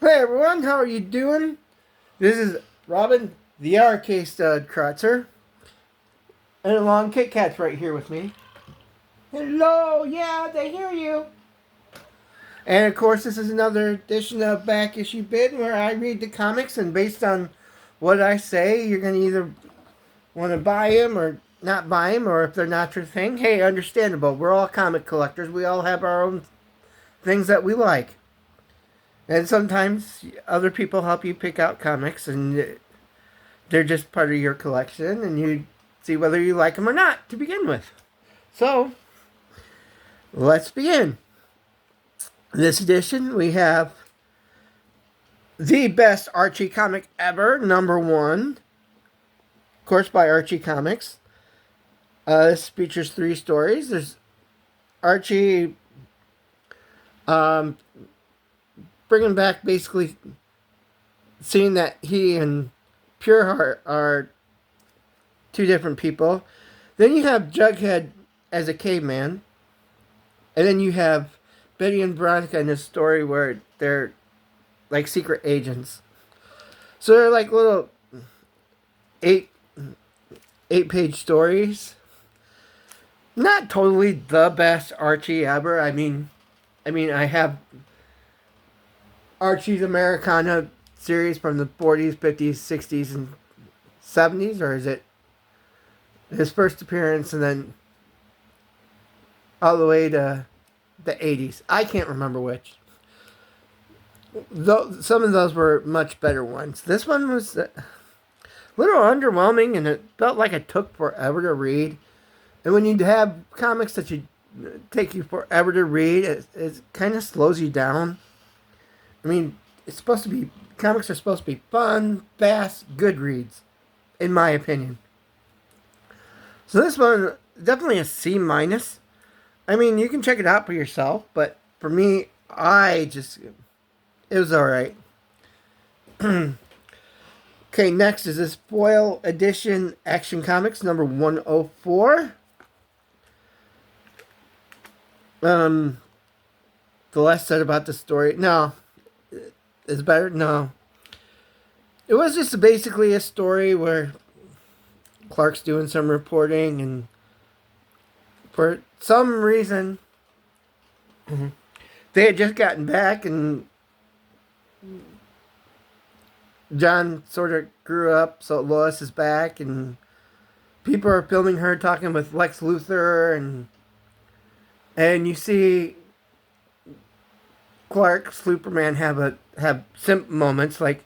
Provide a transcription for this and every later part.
Hey everyone, how are you doing? This is Robin, the Arcade Stud Crutzer, and along Kit Kat's right here with me. Hello, yeah, they hear you. And of course, this is another edition of Back Issue Bin where I read the comics, and based on what I say, you're gonna either want to buy them or not buy them, or if they're not your thing, hey, understandable. We're all comic collectors. We all have our own things that we like. And sometimes other people help you pick out comics, and they're just part of your collection, and you see whether you like them or not to begin with. So, let's begin. This edition, we have the best Archie comic ever, #1. Of course, by Archie Comics. This features 3 stories. There's Archie bringing back, basically seeing that he and Pureheart are 2 different people. Then you have Jughead as a caveman. And then you have Betty and Veronica in this story where they're like secret agents. So they're like little 8-page stories. Not totally the best Archie ever. I mean I have Archie's Americana series from the 40s, 50s, 60s, and 70s, or is it his first appearance and then all the way to the 80s? I can't remember which. Though some of those were much better ones. This one was a little underwhelming, and it felt like it took forever to read. And when you have comics that you take you forever to read, it kind of slows you down. I mean, comics are supposed to be fun, fast, good reads, in my opinion. So this one, definitely a C minus. I mean, you can check it out for yourself, but for me, it was alright. Okay, next is this foil edition Action Comics #104. The less said about the story, no. Is better? No. It was just basically a story where Clark's doing some reporting, and for some reason, they had just gotten back, and John sort of grew up, so Lois is back, and people are filming her talking with Lex Luthor, and you see Clark, Superman have simp moments like,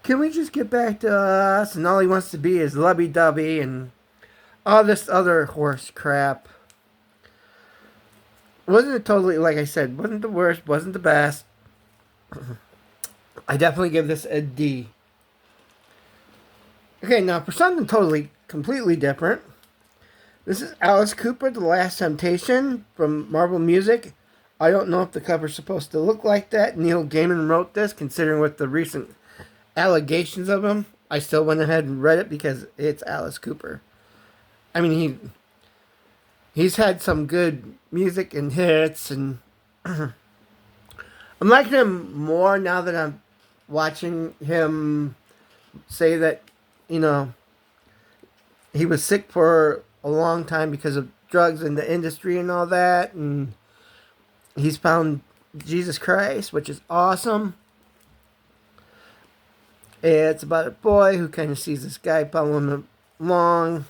can we just get back to us? And all he wants to be is lovey-dovey and all this other horse crap. Wasn't it totally, like I said, wasn't the worst, wasn't the best. I definitely give this a D. Okay, now for something completely different. This is Alice Cooper, The Last Temptation from Marvel Music. I don't know if the cover's supposed to look like that. Neil Gaiman wrote this, considering with the recent allegations of him. I still went ahead and read it because it's Alice Cooper. I mean, he's had some good music and hits, and I'm liking him more now that I'm watching him say that, he was sick for a long time because of drugs in the industry and all that, and he's found Jesus Christ, which is awesome. It's about a boy who kind of sees this guy following him along,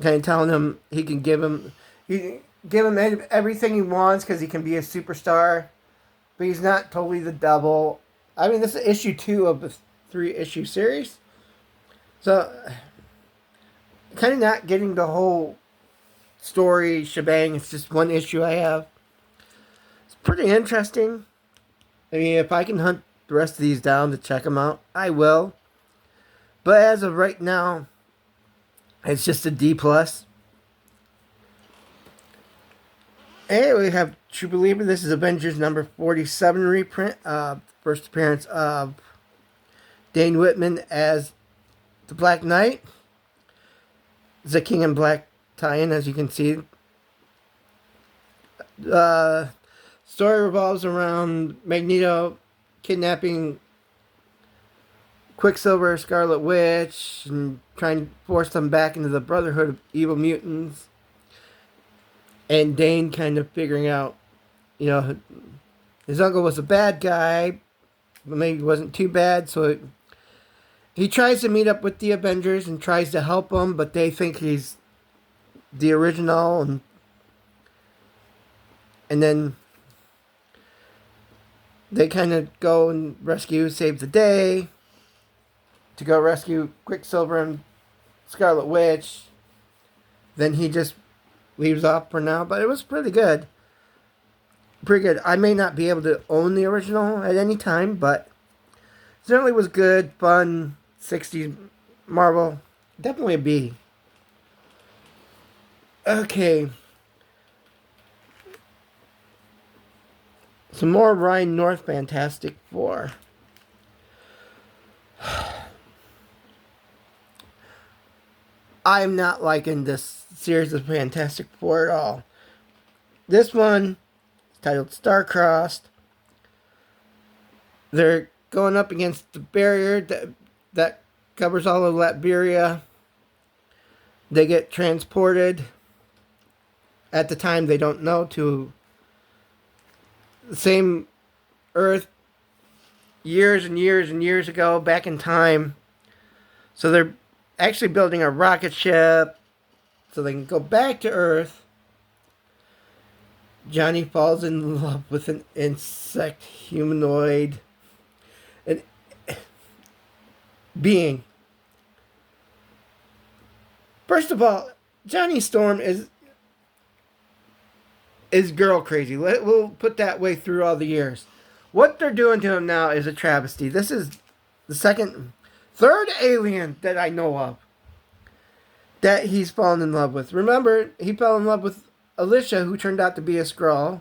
kind of telling him he can give him everything he wants because he can be a superstar, but he's not totally the devil. I mean, this is issue 2 of the 3-issue series, so kind of not getting the whole story shebang. It's just one issue I have. It's pretty interesting. I mean, if I can hunt the rest of these down to check them out, I will. But as of right now, it's just a D+. And we have True Believer. This is Avengers #47 reprint. First appearance of Dane Whitman as the Black Knight. It's a King in Black tie-in, as you can see. Story revolves around Magneto kidnapping Quicksilver, Scarlet Witch, and trying to force them back into the Brotherhood of Evil Mutants. And Dane kind of figuring out, you know, his uncle was a bad guy, but maybe he wasn't too bad, so he tries to meet up with the Avengers and tries to help them, but they think he's the original, and then they kind of go and save the day to go rescue Quicksilver and Scarlet Witch. Then he just leaves off for now, but it was pretty good. Pretty good. I may not be able to own the original at any time, but certainly was good, fun, 60s Marvel. Definitely a B. Okay. Some more Ryan North Fantastic Four. I'm not liking this series of Fantastic Four at all. This one is titled Star-Crossed. They're going up against the barrier that covers all of Latveria. They get transported, at the time they don't know, to the same Earth years and years and years ago, back in time. So they're actually building a rocket ship so they can go back to Earth. Johnny falls in love with an insect humanoid being. First of all, Johnny Storm is girl crazy. We'll put that way through all the years. What they're doing to him now is a travesty. This is the third alien that I know of that he's fallen in love with. Remember, he fell in love with Alicia, who turned out to be a Skrull.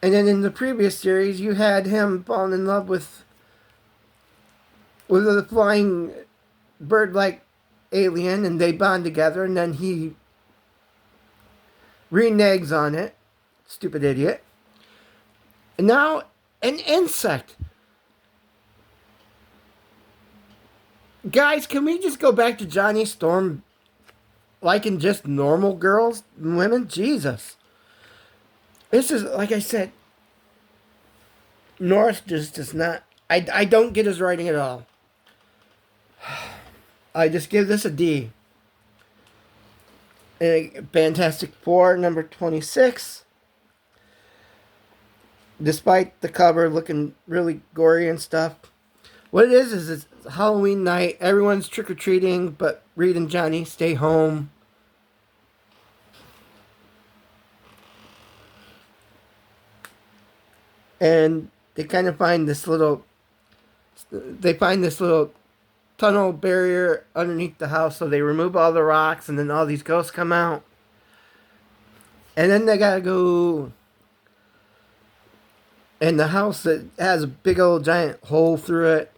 And then in the previous series, you had him falling in love with a flying bird-like alien, and they bond together, and then he reneges on it. Stupid idiot. And now, an insect. Guys, can we just go back to Johnny Storm liking just normal girls and women? Jesus. This is, like I said, North just does not... I don't get his writing at all. I just give this a D. Fantastic Four, number 26. Despite the cover looking really gory and stuff, what it is it's Halloween night. Everyone's trick-or-treating, but Reed and Johnny stay home. And they kind of find this little tunnel barrier underneath the house, so they remove all the rocks, and then all these ghosts come out. And then they gotta go in the house that has a big old giant hole through it.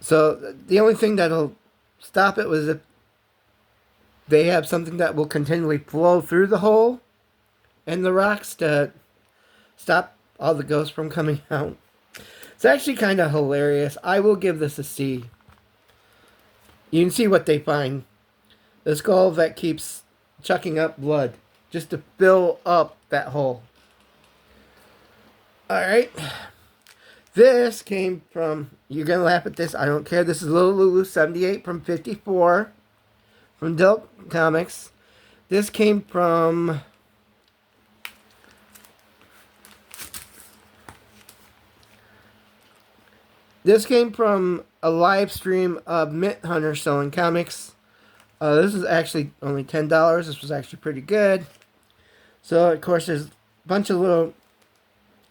So the only thing that'll stop it was if they have something that will continually flow through the hole and the rocks to stop all the ghosts from coming out. It's actually kind of hilarious. I will give this a C. You can see what they find. The skull that keeps chucking up blood just to fill up that hole. Alright. This came from... You're going to laugh at this. I don't care. This is Lulu 78 from 54. From Dope Comics. This came from... This came from a live stream of Mint Hunter selling comics. This is actually only $10. This was actually pretty good. So, of course, there's a bunch of little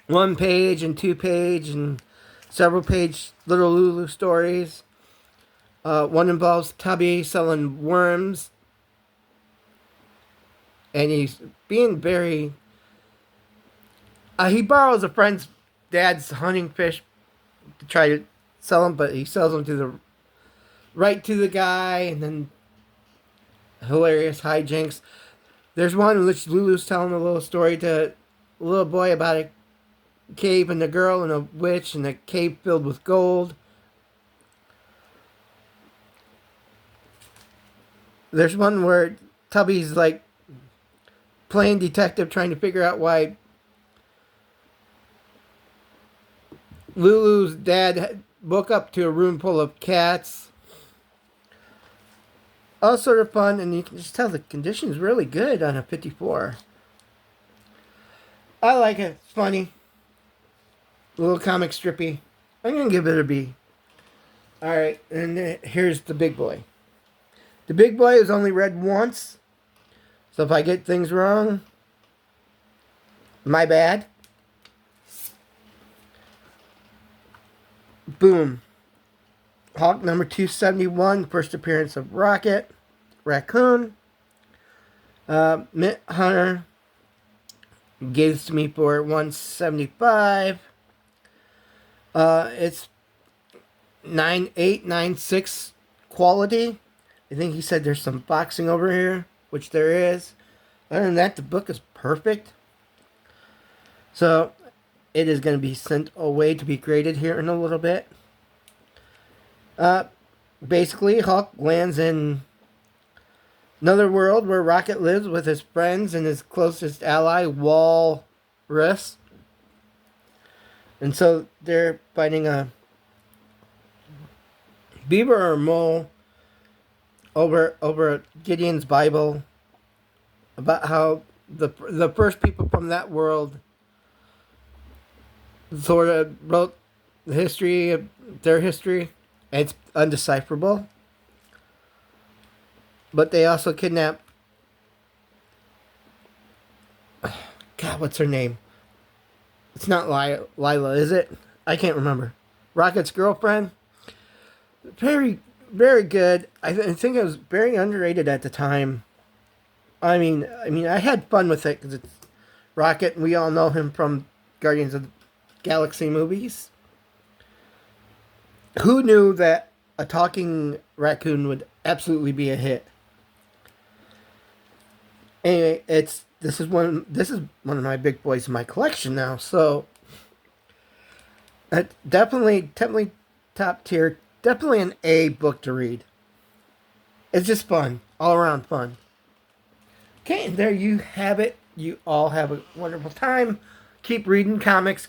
1-page and 2-page and several page little Lulu stories. One involves Tubby selling worms. And he's being very... he borrows a friend's dad's hunting fish to try to sell them, but he sells them right to the guy, and then hilarious hijinks. There's one in which Lulu's telling a little story to a little boy about a cave and a girl and a witch and a cave filled with gold. There's one where Tubby's like playing detective trying to figure out why Lulu's dad woke up to a room full of cats. All sort of fun, and you can just tell the condition is really good on a 54. I like it. It's funny. A little comic strippy. I'm going to give it a B. Alright, and then here's the big boy. The big boy is only read once. So if I get things wrong, my bad. Boom. Hulk number 271, first appearance of Rocket, Raccoon. Mint Hunter gives to me for 175. It's 9896 quality. I think he said there's some boxing over here, which there is. Other than that, the book is perfect. So it is going to be sent away to be graded here in a little bit. Basically, Hulk lands in another world where Rocket lives with his friends and his closest ally, Walrus. And so they're fighting a beaver or mole over Gideon's Bible about how the first people from that world sort of wrote the history of their history. And it's undecipherable. But they also kidnapped... God, what's her name? It's not Lila, is it? I can't remember. Rocket's girlfriend. Very, very good. I think it was very underrated at the time. I mean, I had fun with it because it's Rocket, and we all know him from Guardians of the Galaxy movies. Who knew that a talking raccoon would absolutely be a hit? Anyway, this is one of my big boys in my collection now. So definitely top tier. Definitely an A book to read. It's just fun, all around fun. Okay, and there you have it. You all have a wonderful time. Keep reading comics.